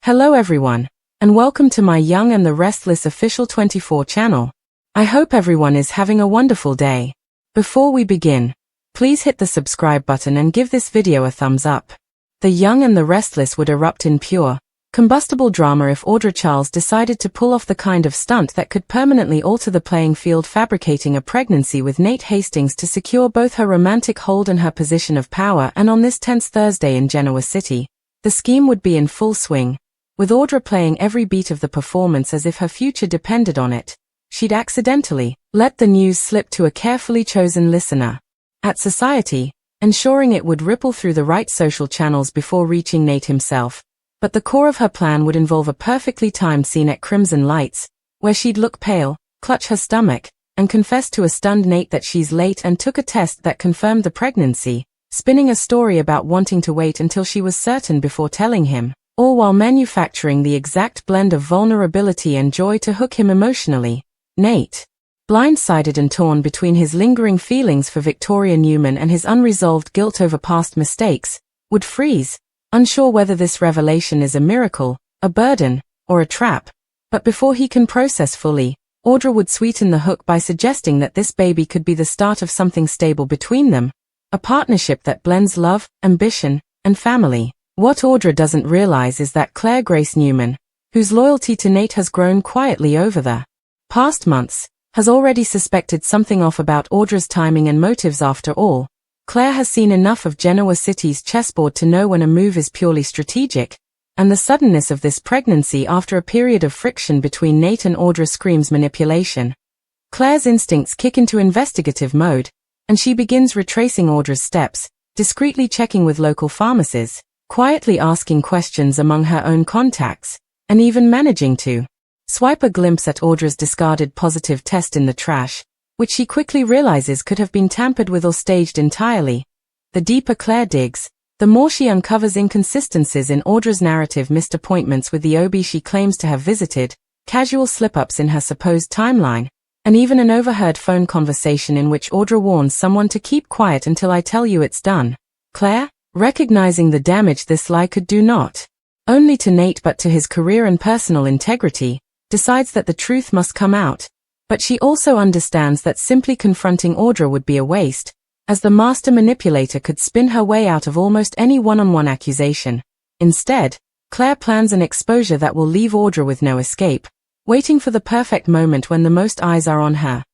Hello everyone, and welcome to my Young and the Restless official 24 channel. I hope everyone is having a wonderful day. Before we begin, please hit the subscribe button and give this video a thumbs up. The Young and the Restless would erupt in pure, combustible drama if Audra Charles decided to pull off the kind of stunt that could permanently alter the playing field, fabricating a pregnancy with Nate Hastings to secure both her romantic hold and her position of power. And on this tense Thursday in Genoa City, the scheme would be in full swing, with Audra playing every beat of the performance as if her future depended on it. She'd accidentally let the news slip to a carefully chosen listener at Society, ensuring it would ripple through the right social channels before reaching Nate himself. But the core of her plan would involve a perfectly timed scene at Crimson Lights, where she'd look pale, clutch her stomach, and confess to a stunned Nate that she's late and took a test that confirmed the pregnancy, spinning a story about wanting to wait until she was certain before telling him, all while manufacturing the exact blend of vulnerability and joy to hook him emotionally. Nate, blindsided and torn between his lingering feelings for Victoria Newman and his unresolved guilt over past mistakes, would freeze, unsure whether this revelation is a miracle, a burden, or a trap. But before he can process fully, Audra would sweeten the hook by suggesting that this baby could be the start of something stable between them, a partnership that blends love, ambition, and family. What Audra doesn't realize is that Claire Grace Newman, whose loyalty to Nate has grown quietly over the past months, has already suspected something off about Audra's timing and motives. After all, Claire has seen enough of Genoa City's chessboard to know when a move is purely strategic, and the suddenness of this pregnancy after a period of friction between Nate and Audra screams manipulation. Claire's instincts kick into investigative mode, and she begins retracing Audra's steps, discreetly checking with local pharmacies, quietly asking questions among her own contacts, and even managing to swipe a glimpse at Audra's discarded positive test in the trash, which she quickly realizes could have been tampered with or staged entirely. The deeper Claire digs, the more she uncovers inconsistencies in Audra's narrative: missed appointments with the OB she claims to have visited, casual slip-ups in her supposed timeline, and even an overheard phone conversation in which Audra warns someone to keep quiet until I tell you it's done. Claire, recognizing the damage this lie could do not only to Nate but to his career and personal integrity, decides that the truth must come out. But she also understands that simply confronting Audra would be a waste, as the master manipulator could spin her way out of almost any one-on-one accusation. Instead, Claire plans an exposure that will leave Audra with no escape, waiting for the perfect moment when the most eyes are on her.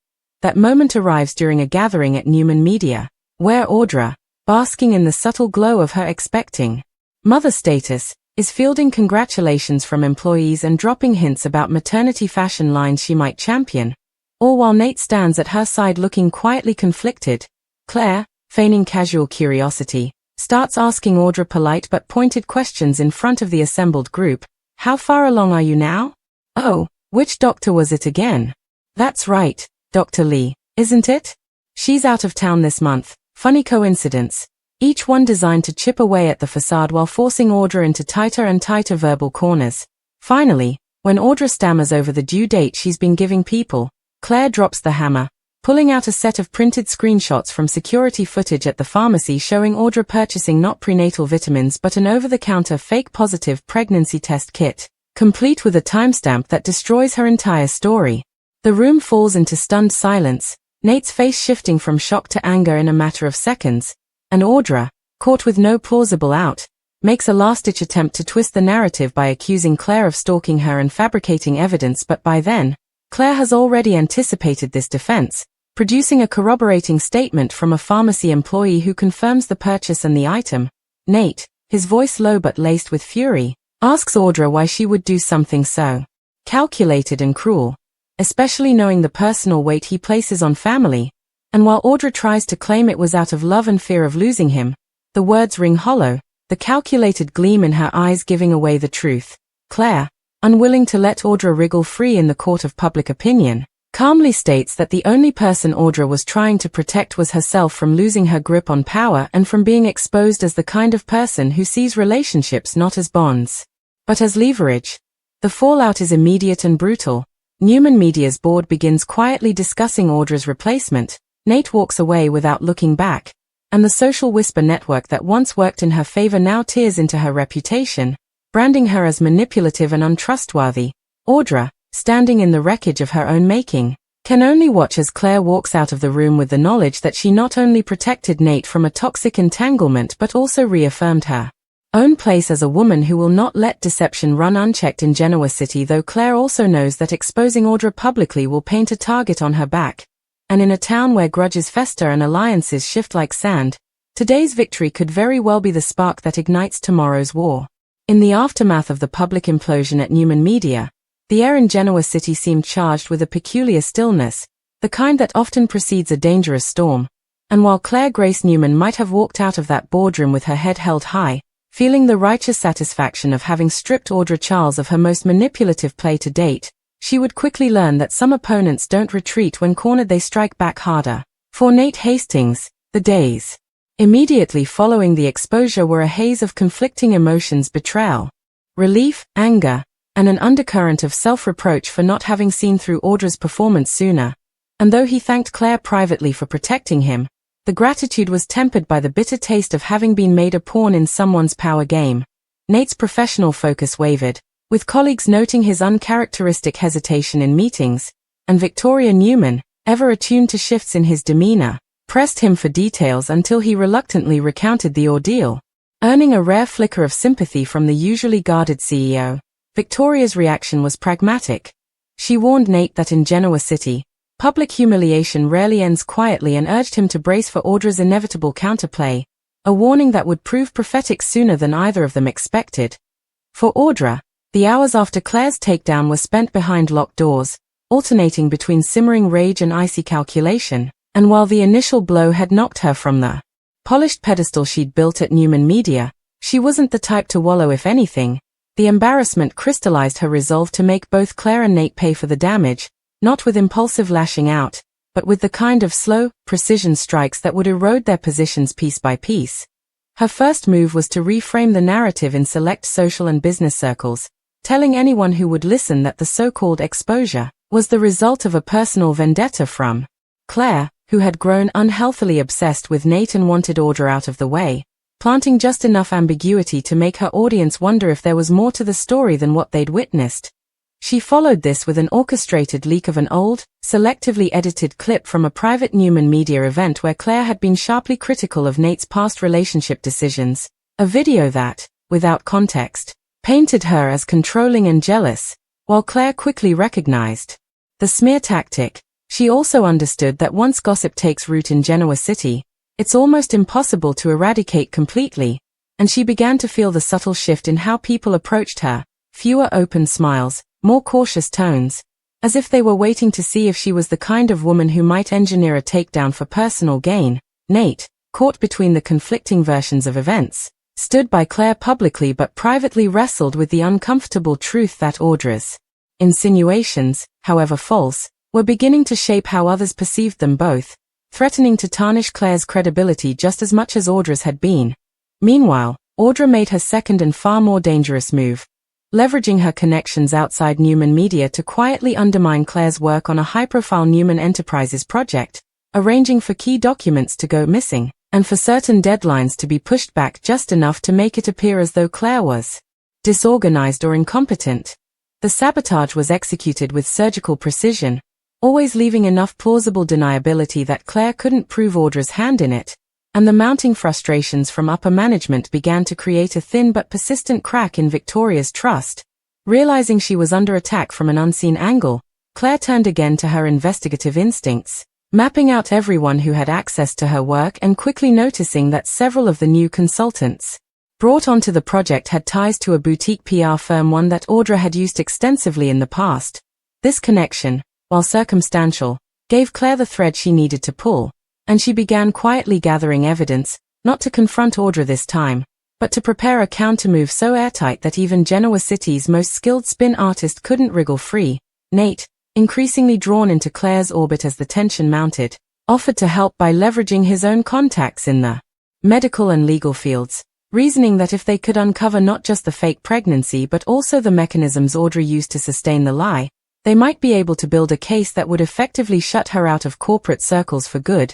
That moment arrives during a gathering at Newman Media, where Audra, basking in the subtle glow of her expecting mother status, is fielding congratulations from employees and dropping hints about maternity fashion lines she might champion, all while Nate stands at her side looking quietly conflicted. Claire, feigning casual curiosity, starts asking Audra polite but pointed questions in front of the assembled group. How far along are you now? Oh, which doctor was it again? That's right, Dr. Lee, isn't it? She's out of town this month. Funny coincidence. Each one designed to chip away at the facade while forcing Audra into tighter and tighter verbal corners. Finally, when Audra stammers over the due date she's been giving people, Claire drops the hammer, pulling out a set of printed screenshots from security footage at the pharmacy showing Audra purchasing not prenatal vitamins but an over-the-counter fake positive pregnancy test kit, complete with a timestamp that destroys her entire story. The room falls into stunned silence, Nate's face shifting from shock to anger in a matter of seconds, and Audra, caught with no plausible out, makes a last-ditch attempt to twist the narrative by accusing Claire of stalking her and fabricating evidence. But by then, Claire has already anticipated this defense, producing a corroborating statement from a pharmacy employee who confirms the purchase and the item. Nate, his voice low but laced with fury, asks Audra why she would do something so calculated and cruel, especially knowing the personal weight he places on family. And while Audra tries to claim it was out of love and fear of losing him, the words ring hollow, the calculated gleam in her eyes giving away the truth. Claire, unwilling to let Audra wriggle free in the court of public opinion, calmly states that the only person Audra was trying to protect was herself from losing her grip on power and from being exposed as the kind of person who sees relationships not as bonds, but as leverage. The fallout is immediate and brutal. Newman Media's board begins quietly discussing Audra's replacement. Nate walks away without looking back, and the social whisper network that once worked in her favor now tears into her reputation. branding her as manipulative and untrustworthy. Audra, standing in the wreckage of her own making, can only watch as Claire walks out of the room with the knowledge that she not only protected Nate from a toxic entanglement but also reaffirmed her own place as a woman who will not let deception run unchecked in Genoa City, though Claire also knows that exposing Audra publicly will paint a target on her back. And in a town where grudges fester and alliances shift like sand, today's victory could very well be the spark that ignites tomorrow's war. In the aftermath of the public implosion at Newman Media, the air in Genoa City seemed charged with a peculiar stillness, the kind that often precedes a dangerous storm. And while Claire Grace Newman might have walked out of that boardroom with her head held high, feeling the righteous satisfaction of having stripped Audra Charles of her most manipulative play to date, she would quickly learn that some opponents don't retreat when cornered, they strike back harder. For Nate Hastings, the days immediately following the exposure were a haze of conflicting emotions: betrayal, relief, anger, and an undercurrent of self-reproach for not having seen through Audra's performance sooner. And though he thanked Claire privately for protecting him, the gratitude was tempered by the bitter taste of having been made a pawn in someone's power game. Nate's professional focus wavered, with colleagues noting his uncharacteristic hesitation in meetings, and Victoria Newman, ever attuned to shifts in his demeanor, pressed him for details until he reluctantly recounted the ordeal, earning a rare flicker of sympathy from the usually guarded CEO. Victoria's reaction was pragmatic. She warned Nate that in Genoa City, public humiliation rarely ends quietly, and urged him to brace for Audra's inevitable counterplay, a warning that would prove prophetic sooner than either of them expected. For Audra, the hours after Claire's takedown were spent behind locked doors, alternating between simmering rage and icy calculation, and while the initial blow had knocked her from the polished pedestal she'd built at Newman Media, she wasn't the type to wallow. If anything, the embarrassment crystallized her resolve to make both Claire and Nate pay for the damage, not with impulsive lashing out, but with the kind of slow, precision strikes that would erode their positions piece by piece. Her first move was to reframe the narrative in select social and business circles, telling anyone who would listen that the so-called exposure was the result of a personal vendetta from Claire, who had grown unhealthily obsessed with Nate and wanted Audra out of the way, planting just enough ambiguity to make her audience wonder if there was more to the story than what they'd witnessed. She followed this with an orchestrated leak of an old, selectively edited clip from a private Newman Media event where Claire had been sharply critical of Nate's past relationship decisions, a video that, without context, painted her as controlling and jealous, while Claire quickly recognized the smear tactic. She also understood that once gossip takes root in Genoa City, it's almost impossible to eradicate completely, and she began to feel the subtle shift in how people approached her: fewer open smiles, more cautious tones, as if they were waiting to see if she was the kind of woman who might engineer a takedown for personal gain. Nate, caught between the conflicting versions of events, stood by Claire publicly but privately wrestled with the uncomfortable truth that Audra's insinuations, however false, were beginning to shape how others perceived them, both threatening to tarnish Claire's credibility just as much as Audra's had been. Meanwhile, Audra made her second and far more dangerous move, leveraging her connections outside Newman Media to quietly undermine Claire's work on a high-profile Newman Enterprises project, arranging for key documents to go missing, and for certain deadlines to be pushed back just enough to make it appear as though Claire was disorganized or incompetent. The sabotage was executed with surgical precision, always leaving enough plausible deniability that Claire couldn't prove Audra's hand in it, and the mounting frustrations from upper management began to create a thin but persistent crack in Victoria's trust. Realizing she was under attack from an unseen angle, Claire turned again to her investigative instincts, mapping out everyone who had access to her work and quickly noticing that several of the new consultants brought onto the project had ties to a boutique PR firm, one that Audra had used extensively in the past. This connection, while circumstantial, gave Claire the thread she needed to pull, and she began quietly gathering evidence, not to confront Audra this time, but to prepare a countermove so airtight that even Genoa City's most skilled spin artist couldn't wriggle free. Nate, increasingly drawn into Claire's orbit as the tension mounted, offered to help by leveraging his own contacts in the medical and legal fields, reasoning that if they could uncover not just the fake pregnancy but also the mechanisms Audra used to sustain the lie, they might be able to build a case that would effectively shut her out of corporate circles for good.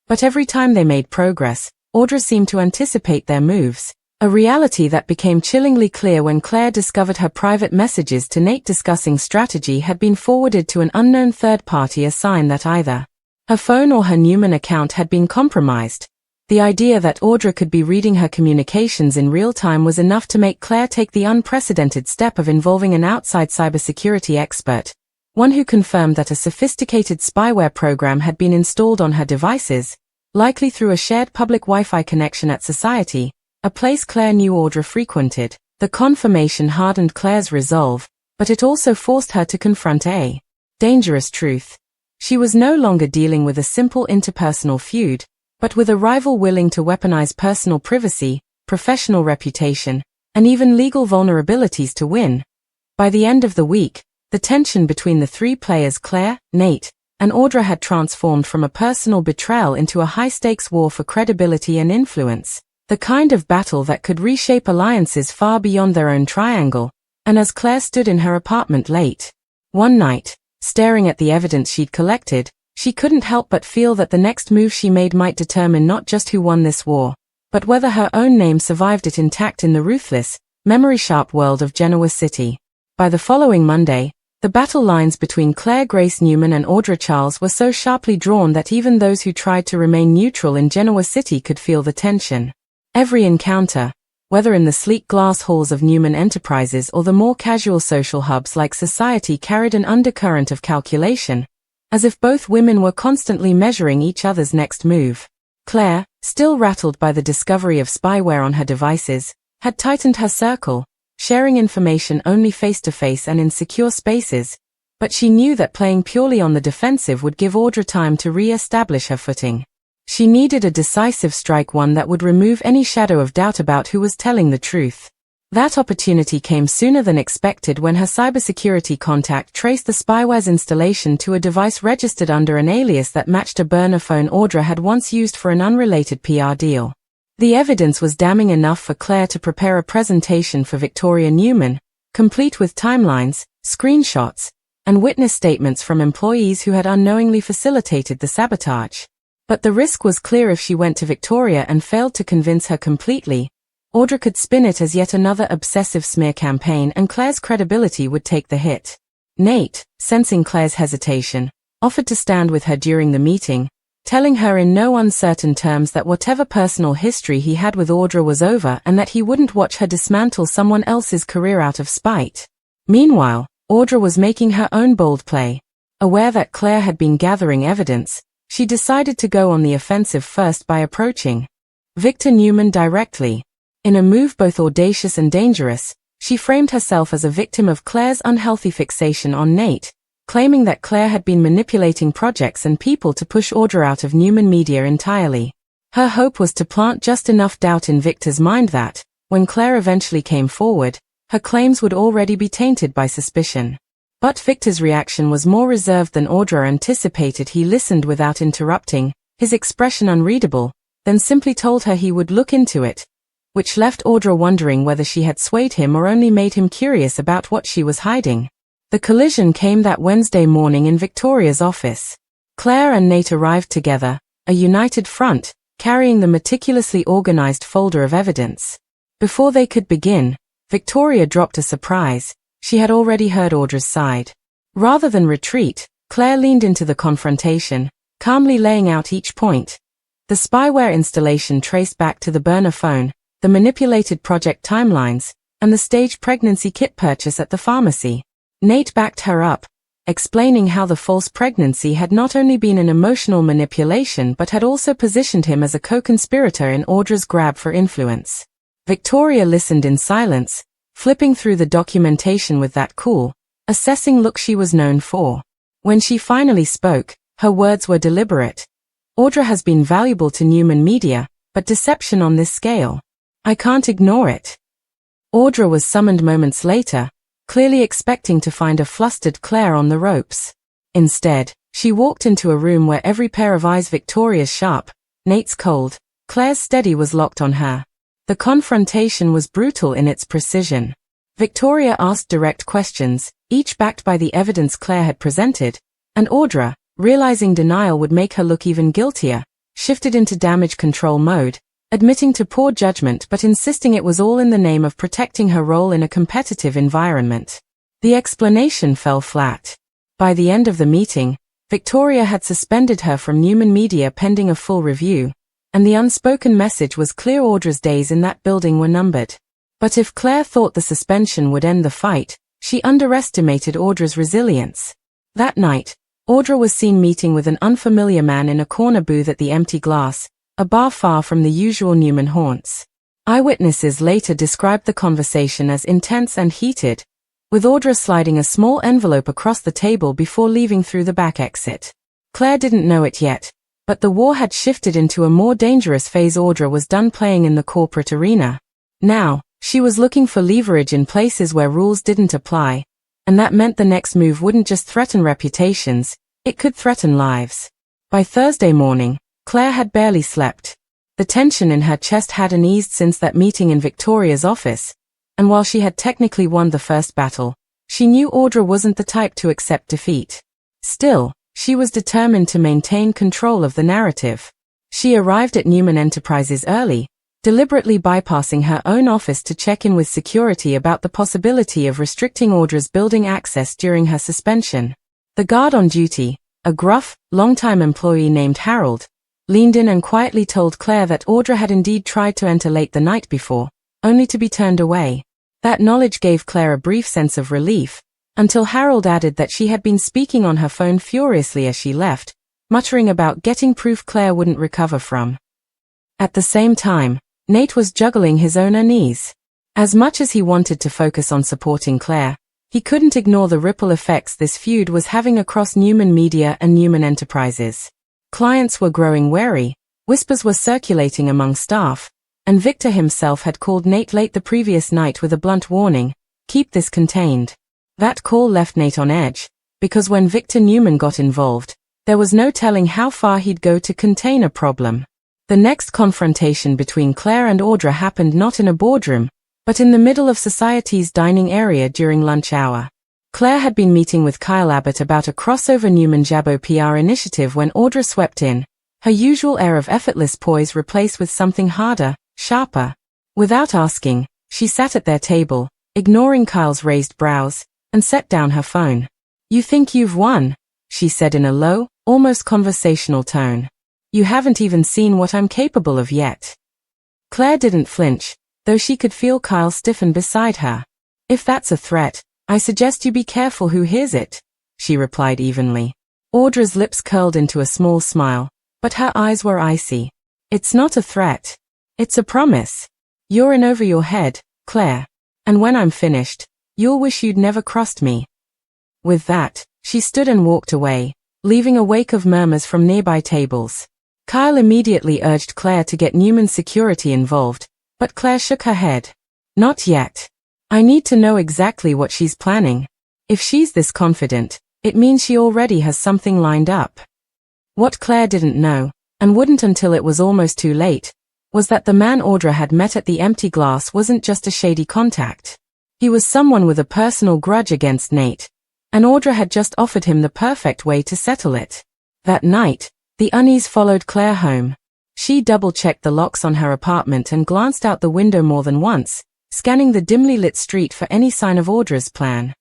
But every time they made progress, Audra seemed to anticipate their moves, A reality that became chillingly clear when Claire discovered her private messages to Nate discussing strategy had been forwarded to an unknown third party, a sign that either her phone or her Newman account had been compromised. The idea that Audra could be reading her communications in real time was enough to make Claire take the unprecedented step of involving an outside cybersecurity expert, one who confirmed that a sophisticated spyware program had been installed on her devices, likely through a shared public Wi-Fi connection at Society, a place Claire knew Audra frequented. The confirmation hardened Claire's resolve, but it also forced her to confront a dangerous truth. She was no longer dealing with a simple interpersonal feud, but with a rival willing to weaponize personal privacy, professional reputation, and even legal vulnerabilities to win. By the end of the week, the tension between the three players, Claire, Nate, and Audra, had transformed from a personal betrayal into a high-stakes war for credibility and influence, the kind of battle that could reshape alliances far beyond their own triangle. And as Claire stood in her apartment late one night, staring at the evidence she'd collected, she couldn't help but feel that the next move she made might determine not just who won this war, but whether her own name survived it intact in the ruthless, memory-sharp world of Genoa City. By the following Monday, the battle lines between Claire Grace Newman and Audra Charles were so sharply drawn that even those who tried to remain neutral in Genoa City could feel the tension. Every encounter, whether in the sleek glass halls of Newman Enterprises or the more casual social hubs like Society, carried an undercurrent of calculation, as if both women were constantly measuring each other's next move. Claire, still rattled by the discovery of spyware on her devices, had tightened her circle, sharing information only face-to-face and in secure spaces, but she knew that playing purely on the defensive would give Audra time to re-establish her footing. She needed a decisive strike, one that would remove any shadow of doubt about who was telling the truth. That opportunity came sooner than expected when her cybersecurity contact traced the spyware's installation to a device registered under an alias that matched a burner phone Audra had once used for an unrelated PR deal. The evidence was damning enough for Claire to prepare a presentation for Victoria Newman, complete with timelines, screenshots, and witness statements from employees who had unknowingly facilitated the sabotage. But the risk was clear: if she went to Victoria and failed to convince her completely, Audra could spin it as yet another obsessive smear campaign and Claire's credibility would take the hit. Nate, sensing Claire's hesitation, offered to stand with her during the meeting, telling her in no uncertain terms that whatever personal history he had with Audra was over and that he wouldn't watch her dismantle someone else's career out of spite. Meanwhile, Audra was making her own bold play. Aware that Claire had been gathering evidence, she decided to go on the offensive first by approaching Victor Newman directly. In a move both audacious and dangerous, she framed herself as a victim of Claire's unhealthy fixation on Nate, claiming that Claire had been manipulating projects and people to push Audra out of Newman Media entirely. Her hope was to plant just enough doubt in Victor's mind that, when Claire eventually came forward, her claims would already be tainted by suspicion. But Victor's reaction was more reserved than Audra anticipated. He listened without interrupting, his expression unreadable, then simply told her he would look into it, which left Audra wondering whether she had swayed him or only made him curious about what she was hiding. The collision came that Wednesday morning in Victoria's office. Claire and Nate arrived together, a united front, carrying the meticulously organized folder of evidence. Before they could begin, Victoria dropped a surprise. She had already heard Audra's side. Rather than retreat, Claire leaned into the confrontation, calmly laying out each point. The spyware installation traced back to the burner phone, the manipulated project timelines, and the staged pregnancy kit purchase at the pharmacy. Nate backed her up, explaining how the false pregnancy had not only been an emotional manipulation but had also positioned him as a co-conspirator in Audra's grab for influence. Victoria listened in silence, flipping through the documentation with that cool, assessing look she was known for. When she finally spoke, her words were deliberate. Audra has been valuable to Newman Media, but deception on this scale, I can't ignore it. Audra was summoned moments later, clearly expecting to find a flustered Claire on the ropes. Instead, she walked into a room where every pair of eyes, Victoria's sharp, Nate's cold, Claire's steady, was locked on her. The confrontation was brutal in its precision. Victoria asked direct questions, each backed by the evidence Claire had presented, and Audra, realizing denial would make her look even guiltier, shifted into damage control mode, admitting to poor judgment but insisting it was all in the name of protecting her role in a competitive environment. The explanation fell flat. By the end of the meeting, Victoria had suspended her from Newman Media pending a full review, and the unspoken message was clear: Audra's days in that building were numbered. But if Claire thought the suspension would end the fight, she underestimated Audra's resilience. That night, Audra was seen meeting with an unfamiliar man in a corner booth at the Empty Glass, a bar far from the usual Newman haunts. Eyewitnesses later described the conversation as intense and heated, with Audra sliding a small envelope across the table before leaving through the back exit. Claire didn't know it yet, but the war had shifted into a more dangerous phase. Audra was done playing in the corporate arena. Now, she was looking for leverage in places where rules didn't apply, and that meant the next move wouldn't just threaten reputations, it could threaten lives. By Thursday morning, Claire had barely slept. The tension in her chest hadn't eased since that meeting in Victoria's office, and while she had technically won the first battle, she knew Audra wasn't the type to accept defeat. Still, she was determined to maintain control of the narrative. She arrived at Newman Enterprises early, deliberately bypassing her own office to check in with security about the possibility of restricting Audra's building access during her suspension. The guard on duty, a gruff, long-time employee named Harold, leaned in and quietly told Claire that Audra had indeed tried to enter late the night before, only to be turned away. That knowledge gave Claire a brief sense of relief, until Harold added that she had been speaking on her phone furiously as she left, muttering about getting proof Claire wouldn't recover from. At the same time, Nate was juggling his own unease. As much as he wanted to focus on supporting Claire, he couldn't ignore the ripple effects this feud was having across Newman Media and Newman Enterprises. Clients were growing wary, whispers were circulating among staff, and Victor himself had called Nate late the previous night with a blunt warning: keep this contained. That call left Nate on edge, because when Victor Newman got involved, there was no telling how far he'd go to contain a problem. The next confrontation between Claire and Audra happened not in a boardroom, but in the middle of society's dining area during lunch hour. Claire had been meeting with Kyle Abbott about a crossover Newman-Jabbo PR initiative when Audra swept in, her usual air of effortless poise replaced with something harder, sharper. Without asking, she sat at their table, ignoring Kyle's raised brows, and set down her phone. "You think you've won?" she said in a low, almost conversational tone. "You haven't even seen what I'm capable of yet." Claire didn't flinch, though she could feel Kyle stiffen beside her. "If that's a threat, I suggest you be careful who hears it," she replied evenly. Audra's lips curled into a small smile, but her eyes were icy. "It's not a threat. It's a promise. You're in over your head, Claire. And when I'm finished, you'll wish you'd never crossed me." With that, she stood and walked away, leaving a wake of murmurs from nearby tables. Kyle immediately urged Claire to get Newman's security involved, but Claire shook her head. "Not yet. I need to know exactly what she's planning. If she's this confident, it means she already has something lined up." What Claire didn't know, and wouldn't until it was almost too late, was that the man Audra had met at the Empty Glass wasn't just a shady contact. He was someone with a personal grudge against Nate, and Audra had just offered him the perfect way to settle it. That night, the unease followed Claire home. She double-checked the locks on her apartment and glanced out the window more than once, scanning the dimly lit street for any sign of Audra's plan.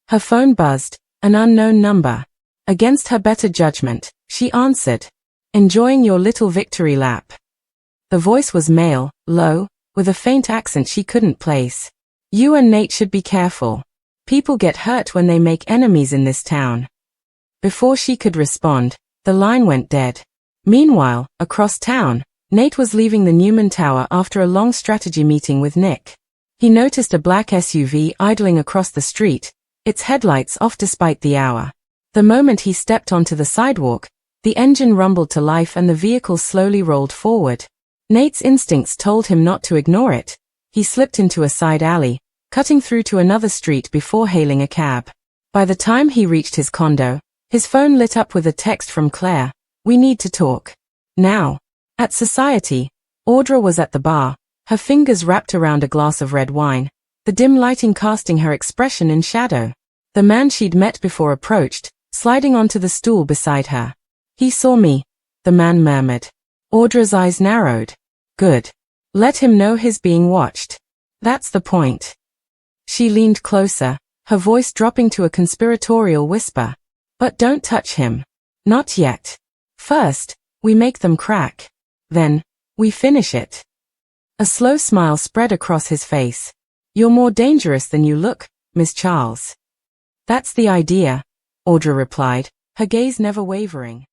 Her phone buzzed, an unknown number. Against her better judgment, she answered. "Enjoying your little victory lap?" The voice was male, low, with a faint accent she couldn't place. "You and Nate should be careful. People get hurt when they make enemies in this town." Before she could respond, the line went dead. Meanwhile, across town, Nate was leaving the Newman Tower after a long strategy meeting with Nick. He noticed a black SUV idling across the street, its headlights off despite the hour. The moment he stepped onto the sidewalk, the engine rumbled to life and the vehicle slowly rolled forward. Nate's instincts told him not to ignore it. He slipped into a side alley, cutting through to another street before hailing a cab. By the time he reached his condo, his phone lit up with a text from Claire. "We need to talk. Now." At Society, Audra was at the bar, her fingers wrapped around a glass of red wine, the dim lighting casting her expression in shadow. The man she'd met before approached, sliding onto the stool beside her. "He saw me," the man murmured. Audra's eyes narrowed. Good. Let him know he's being watched. That's the point. She leaned closer, her voice dropping to a conspiratorial whisper. But don't touch him. Not yet. First, we make them crack. Then, we finish it. A slow smile spread across his face. You're more dangerous than you look, Miss Charles. That's the idea, Audra replied, her gaze never wavering.